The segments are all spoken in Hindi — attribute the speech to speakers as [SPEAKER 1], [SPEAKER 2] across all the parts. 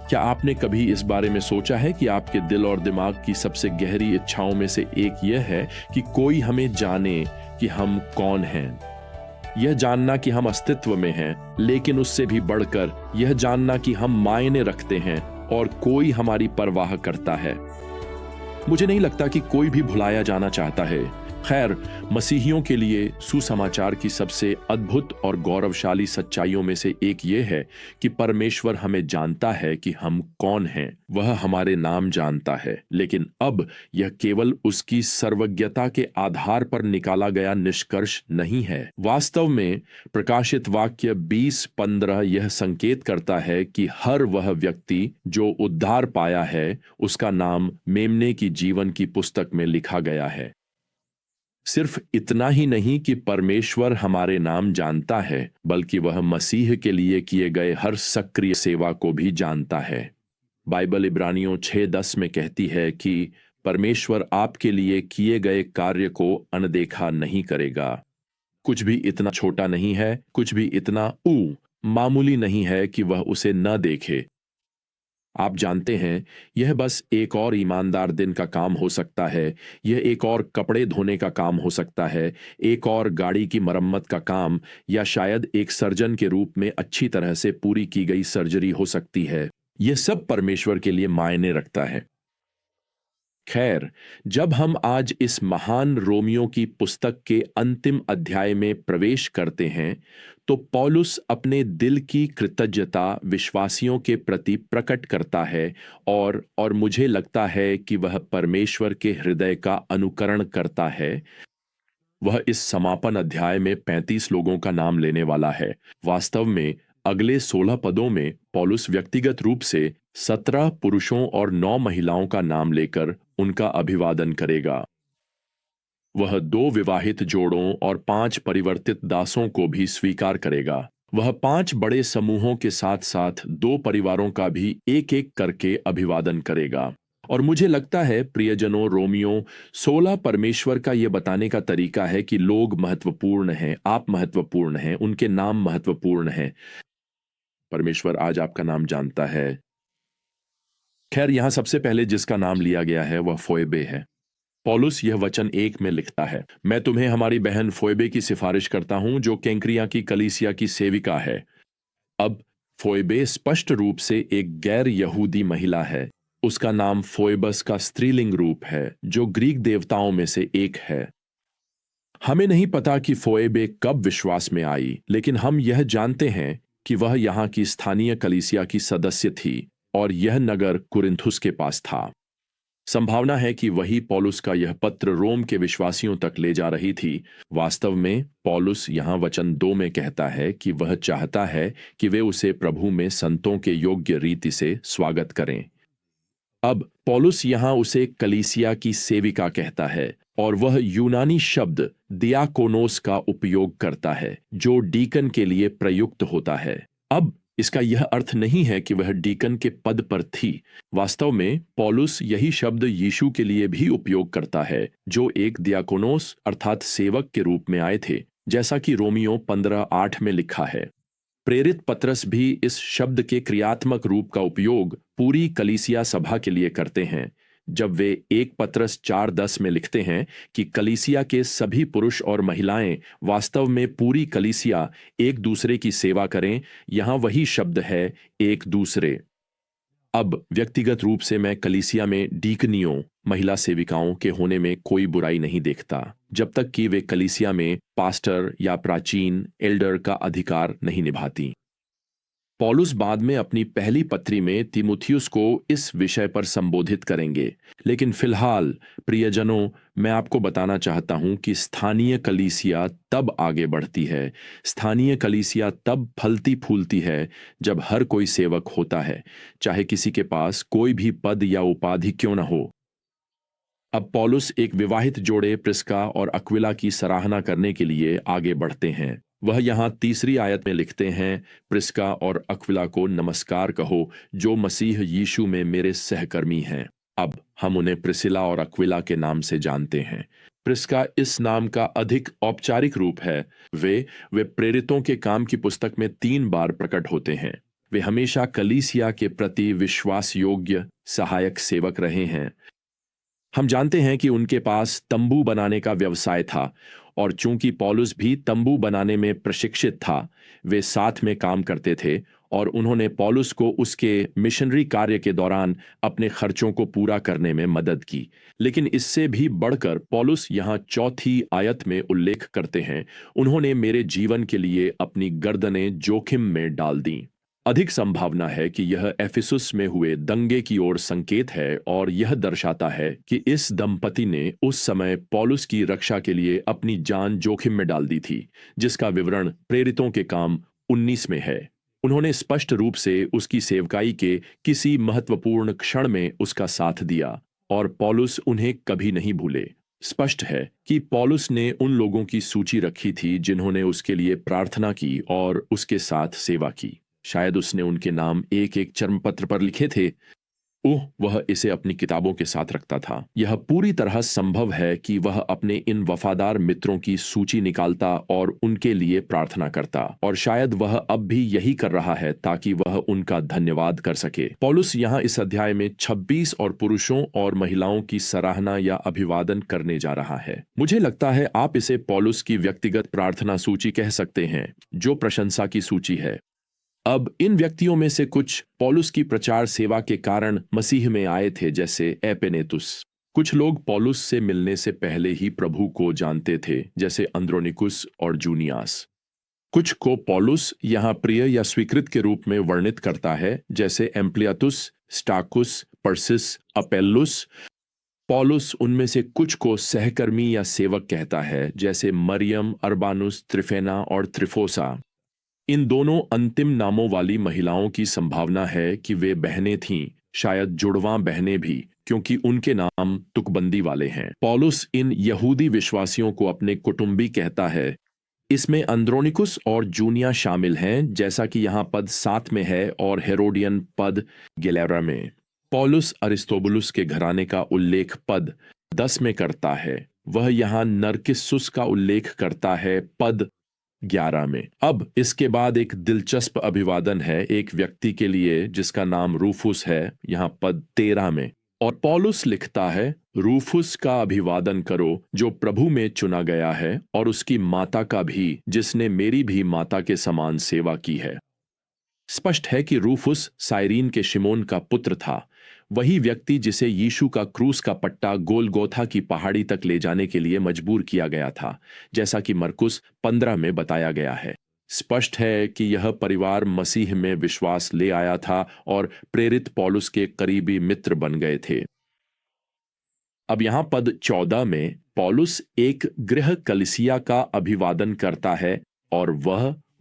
[SPEAKER 1] क्या आपने कभी इस बारे में सोचा है कि आपके दिल और दिमाग की सबसे गहरी इच्छाओं में से एक यह है कि कोई हमें जाने कि हम कौन हैं? यह जानना कि हम अस्तित्व में हैं, लेकिन उससे भी बढ़कर यह जानना कि हम मायने रखते हैं और कोई हमारी परवाह करता है। मुझे नहीं लगता कि कोई भी भुलाया जाना चाहता है। खैर, मसीहियों के लिए सुसमाचार की सबसे अद्भुत और गौरवशाली सच्चाइयों में से एक यह है कि परमेश्वर हमें जानता है कि हम कौन हैं। वह हमारे नाम जानता है, लेकिन अब यह केवल उसकी सर्वज्ञता के आधार पर निकाला गया निष्कर्ष नहीं है। वास्तव में प्रकाशित वाक्य 20:15 यह संकेत करता है कि हर वह व्यक्ति जो उद्धार पाया है, उसका नाम मेमने की जीवन की पुस्तक में लिखा गया है। सिर्फ इतना ही नहीं कि परमेश्वर हमारे नाम जानता है, बल्कि वह मसीह के लिए किए गए हर सक्रिय सेवा को भी जानता है। बाइबल इब्रानियों 6:10 में कहती है कि परमेश्वर आपके लिए किए गए कार्य को अनदेखा नहीं करेगा। कुछ भी इतना छोटा नहीं है, कुछ भी इतना मामूली नहीं है कि वह उसे न देखे। आप जानते हैं, यह बस एक और ईमानदार दिन का काम हो सकता है, यह एक और कपड़े धोने का काम हो सकता है, एक और गाड़ी की मरम्मत का काम, या शायद एक सर्जन के रूप में अच्छी तरह से पूरी की गई सर्जरी हो सकती है। यह सब परमेश्वर के लिए मायने रखता है। खैर, जब हम आज इस महान रोमियो की पुस्तक के अंतिम अध्याय में प्रवेश करते हैं, तो पौलुस अपने दिल की कृतज्ञता विश्वासियों के प्रति प्रकट करता है और मुझे लगता है कि वह परमेश्वर के हृदय का अनुकरण करता है। वह इस समापन अध्याय में 35 लोगों का नाम लेने वाला है। वास्तव में अगले 16 पदों में पौलुस व्यक्तिगत रूप से 17 पुरुषों और 9 महिलाओं का नाम लेकर उनका अभिवादन करेगा। वह 2 विवाहित जोड़ों और 5 परिवर्तित दासों को भी स्वीकार करेगा। वह 5 बड़े समूहों के साथ साथ 2 परिवारों का भी एक एक करके अभिवादन करेगा। और मुझे लगता है, प्रियजनों, रोमियो 16 परमेश्वर का यह बताने का तरीका है कि लोग महत्वपूर्ण हैं, आप महत्वपूर्ण हैं, उनके नाम महत्वपूर्ण हैं। परमेश्वर आज आपका नाम जानता है। खैर, यहां सबसे पहले जिसका नाम लिया गया है वह फोएबे है। पौलुस यह वचन 1 में लिखता है, मैं तुम्हें हमारी बहन फोएबे की सिफारिश करता हूं, जो केंक्रिया की कलीसिया की सेविका है। अब फोएबे स्पष्ट रूप से एक गैर यहूदी महिला है। उसका नाम फोएबस का स्त्रीलिंग रूप है, जो ग्रीक देवताओं में से एक है। हमें नहीं पता कि फोएबे कब विश्वास में आई, लेकिन हम यह जानते हैं कि वह यहाँ की स्थानीय कलीसिया की सदस्य थी और यह नगर कुरिन्थुस के पास था। संभावना है कि वही पौलुस का यह पत्र रोम के विश्वासियों तक ले जा रही थी। वास्तव में पौलुस यहाँ वचन 2 में कहता है कि वह चाहता है कि वे उसे प्रभु में संतों के योग्य रीति से स्वागत करें। अब पौलुस यहाँ उसे कलीसिया की सेविका कहता है और वह यूनानी शब्द दियाकोनोस का उपयोग करता है, जो डीकन के लिए प्रयुक्त होता है। अब इसका यह अर्थ नहीं है कि वह डीकन के पद पर थी। वास्तव में पौलुस यही शब्द यीशु के लिए भी उपयोग करता है, जो एक दियाकोनोस अर्थात सेवक के रूप में आए थे, जैसा कि रोमियो 15:8 में लिखा है। प्रेरित पतरस भी इस शब्द के क्रियात्मक रूप का उपयोग पूरी कलीसिया सभा के लिए करते हैं, जब वे 1 पतरस 4:10 में लिखते हैं कि कलीसिया के सभी पुरुष और महिलाएं, वास्तव में पूरी कलीसिया, एक दूसरे की सेवा करें। यहां वही शब्द है, एक दूसरे। अब व्यक्तिगत रूप से मैं कलीसिया में डीकनियों, महिला सेविकाओं के होने में कोई बुराई नहीं देखता, जब तक कि वे कलीसिया में पास्टर या प्राचीन एल्डर का अधिकार नहीं निभाती। पौलुस बाद में अपनी पहली पत्री में तीमुथियुस को इस विषय पर संबोधित करेंगे, लेकिन फिलहाल प्रियजनों, मैं आपको बताना चाहता हूं कि स्थानीय कलीसिया तब आगे बढ़ती है, स्थानीय कलीसिया तब फलती फूलती है जब हर कोई सेवक होता है, चाहे किसी के पास कोई भी पद या उपाधि क्यों न हो। अब पौलुस एक विवाहित जोड़े प्रिस्का और अक्विला की सराहना करने के लिए आगे बढ़ते हैं। वह यहाँ 3री आयत में लिखते हैं, प्रिस्का और अक्विला को नमस्कार कहो, जो मसीह यीशु में मेरे सहकर्मी हैं। अब हम उन्हें प्रिसिला और अक्विला के नाम से जानते हैं। प्रिस्का इस नाम का अधिक औपचारिक रूप है। वे प्रेरितों के काम की पुस्तक में 3 बार प्रकट होते हैं। वे हमेशा कलीसिया के प्रति विश्वास योग्य सहायक सेवक रहे हैं। हम जानते हैं कि उनके पास तंबू बनाने का व्यवसाय था, और चूंकि पौलुस भी तंबू बनाने में प्रशिक्षित था, वे साथ में काम करते थे और उन्होंने पौलुस को उसके मिशनरी कार्य के दौरान अपने खर्चों को पूरा करने में मदद की। लेकिन इससे भी बढ़कर पौलुस यहाँ चौथी आयत में उल्लेख करते हैं, उन्होंने मेरे जीवन के लिए अपनी गर्दनें जोखिम में डाल दी। अधिक संभावना है कि यह एफिसुस में हुए दंगे की ओर संकेत है, और यह दर्शाता है कि इस दंपति ने उस समय पौलुस की रक्षा के लिए अपनी जान जोखिम में डाल दी थी, जिसका विवरण प्रेरितों के काम 19 में है। उन्होंने स्पष्ट रूप से उसकी सेवकाई के किसी महत्वपूर्ण क्षण में उसका साथ दिया, और पौलुस उन्हें कभी नहीं भूले। स्पष्ट है कि पौलुस ने उन लोगों की सूची रखी थी जिन्होंने उसके लिए प्रार्थना की और उसके साथ सेवा की। शायद उसने उनके नाम एक एक चर्मपत्र पर लिखे थे। वह इसे अपनी किताबों के साथ रखता था। यह पूरी तरह संभव है कि वह अपने इन वफादार मित्रों की सूची निकालता और उनके लिए प्रार्थना करता, और शायद वह अब भी यही कर रहा है ताकि वह उनका धन्यवाद कर सके। पौलुस यहाँ इस अध्याय में 26 और पुरुषों और महिलाओं की सराहना या अभिवादन करने जा रहा है। मुझे लगता है आप इसे पौलुस की व्यक्तिगत प्रार्थना सूची कह सकते हैं, जो प्रशंसा की सूची है। अब इन व्यक्तियों में से कुछ पौलुस की प्रचार सेवा के कारण मसीह में आए थे, जैसे एपेनेतुस। कुछ लोग पौलुस से मिलने से पहले ही प्रभु को जानते थे, जैसे अंद्रोनिकुस और जूनियास। कुछ को पौलुस यहाँ प्रिय या स्वीकृत के रूप में वर्णित करता है, जैसे एम्प्लियातुस, स्टाकुस, पर्सिस, अपेल्लुस। पौलुस उनमें से कुछ को सहकर्मी या सेवक कहता है, जैसे मरियम, अरबानुस, त्रिफेना और त्रिफोसा। इन दोनों अंतिम नामों वाली महिलाओं की संभावना है कि वे बहनें थीं, शायद जुड़वां बहनें भी, क्योंकि उनके नाम तुकबंदी वाले हैं। पौलुस इन यहूदी विश्वासियों को अपने कुटुंबी कहता है। इसमें अंद्रोनिकुस और जूनिया शामिल हैं, जैसा कि यहाँ पद 7 में है, और हेरोडियन पद 11 में। पौलुस अरिस्तोबुलुस के घराने का उल्लेख पद 10 में करता है। वह यहाँ नरकिस्सुस का उल्लेख करता है पद 11 में। अब इसके बाद एक दिलचस्प अभिवादन है एक व्यक्ति के लिए जिसका नाम रूफुस है, यहाँ पद 13 में। और पौलुस लिखता है, रूफुस का अभिवादन करो जो प्रभु में चुना गया है, और उसकी माता का भी, जिसने मेरी भी माता के समान सेवा की है। स्पष्ट है कि रूफुस साइरीन के शिमोन का पुत्र था, वही व्यक्ति जिसे यीशु का क्रूस का पट्टा गोलगोथा की पहाड़ी तक ले जाने के लिए मजबूर किया गया था, जैसा कि मरकुस 15 में बताया गया है। स्पष्ट है कि यह परिवार मसीह में विश्वास ले आया था और प्रेरित पौलुस के करीबी मित्र बन गए थे। अब यहां पद 14 में पौलुस एक गृह कलीसिया का अभिवादन करता है, और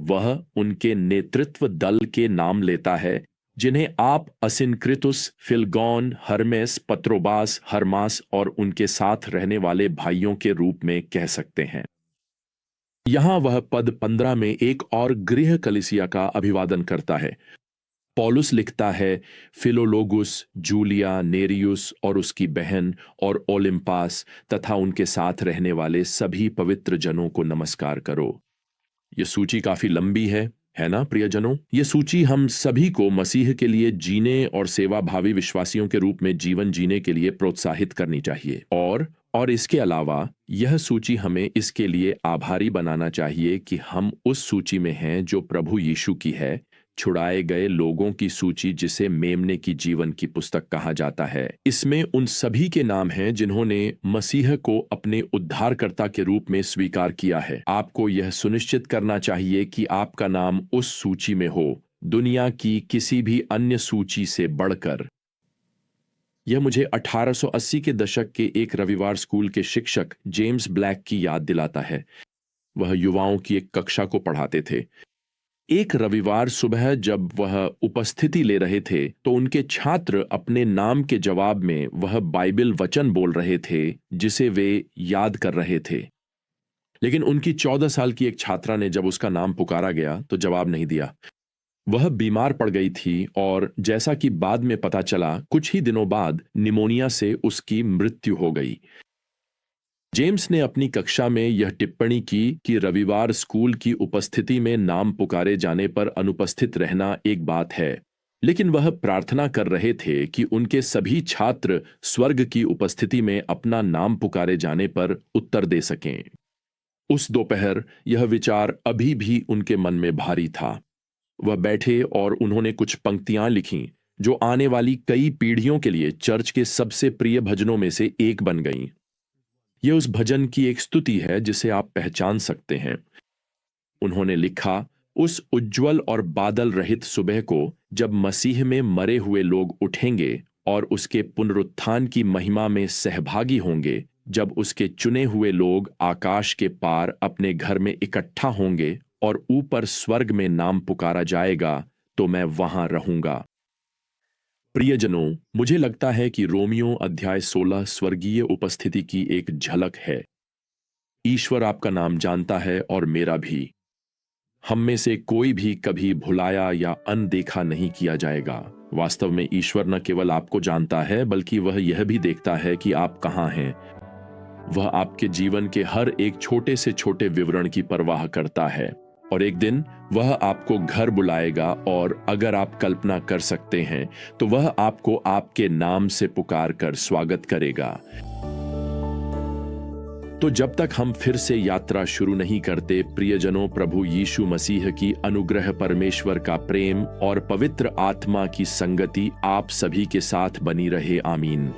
[SPEAKER 1] वह उनके नेतृत्व दल के नाम लेता है, जिन्हें आप असिनक्रितुस, फिलगोन, हर्मेस, पत्रोबास, हर्मास और उनके साथ रहने वाले भाइयों के रूप में कह सकते हैं। यहां वह पद 15 में एक और गृह कलीसिया का अभिवादन करता है। पौलुस लिखता है, फिलोलोगुस, जूलिया, नेरियुस और उसकी बहन और ओलिम्पास तथा उनके साथ रहने वाले सभी पवित्र जनों को नमस्कार करो। यह सूची काफी लंबी है ना प्रियजनों? यह सूची हम सभी को मसीह के लिए जीने और सेवाभावी विश्वासियों के रूप में जीवन जीने के लिए प्रोत्साहित करनी चाहिए। और इसके अलावा यह सूची हमें इसके लिए आभारी बनाना चाहिए कि हम उस सूची में हैं जो प्रभु यीशु की है, छुड़ाए गए लोगों की सूची, जिसे मेमने की जीवन की पुस्तक कहा जाता है। इसमें उन सभी के नाम हैं जिन्होंने मसीह को अपने उद्धारकर्ता के रूप में स्वीकार किया है। आपको यह सुनिश्चित करना चाहिए कि आपका नाम उस सूची में हो, दुनिया की किसी भी अन्य सूची से बढ़कर। यह मुझे 1880 के दशक के एक रविवार स्कूल के शिक्षक जेम्स ब्लैक की याद दिलाता है। वह युवाओं की एक कक्षा को पढ़ाते थे। एक रविवार सुबह जब वह उपस्थिति ले रहे थे, तो उनके छात्र अपने नाम के जवाब में वह बाइबल वचन बोल रहे थे जिसे वे याद कर रहे थे। लेकिन उनकी 14 साल की एक छात्रा ने जब उसका नाम पुकारा गया तो जवाब नहीं दिया। वह बीमार पड़ गई थी, और जैसा कि बाद में पता चला, कुछ ही दिनों बाद निमोनिया से उसकी मृत्यु हो गई। जेम्स ने अपनी कक्षा में यह टिप्पणी की कि रविवार स्कूल की उपस्थिति में नाम पुकारे जाने पर अनुपस्थित रहना एक बात है, लेकिन वह प्रार्थना कर रहे थे कि उनके सभी छात्र स्वर्ग की उपस्थिति में अपना नाम पुकारे जाने पर उत्तर दे सकें। उस दोपहर यह विचार अभी भी उनके मन में भारी था। वह बैठे और उन्होंने कुछ पंक्तियां लिखीं जो आने वाली कई पीढ़ियों के लिए चर्च के सबसे प्रिय भजनों में से एक बन गईं। यह उस भजन की एक स्तुति है जिसे आप पहचान सकते हैं। उन्होंने लिखा, उस उज्जवल और बादल रहित सुबह को जब मसीह में मरे हुए लोग उठेंगे और उसके पुनरुत्थान की महिमा में सहभागी होंगे, जब उसके चुने हुए लोग आकाश के पार अपने घर में इकट्ठा होंगे और ऊपर स्वर्ग में नाम पुकारा जाएगा, तो मैं वहां रहूंगा। प्रियजनों, मुझे लगता है कि रोमियो अध्याय 16 स्वर्गीय उपस्थिति की एक झलक है। ईश्वर आपका नाम जानता है और मेरा भी। हम में से कोई भी कभी भुलाया या अनदेखा नहीं किया जाएगा। वास्तव में ईश्वर न केवल आपको जानता है, बल्कि वह यह भी देखता है कि आप कहां हैं। वह आपके जीवन के हर एक छोटे से छोटे विवरण की परवाह करता है, और एक दिन वह आपको घर बुलाएगा, और अगर आप कल्पना कर सकते हैं तो वह आपको आपके नाम से पुकार कर स्वागत करेगा। तो जब तक हम फिर से यात्रा शुरू नहीं करते, प्रियजनों, प्रभु यीशु मसीह की अनुग्रह, परमेश्वर का प्रेम और पवित्र आत्मा की संगति आप सभी के साथ बनी रहे। आमीन।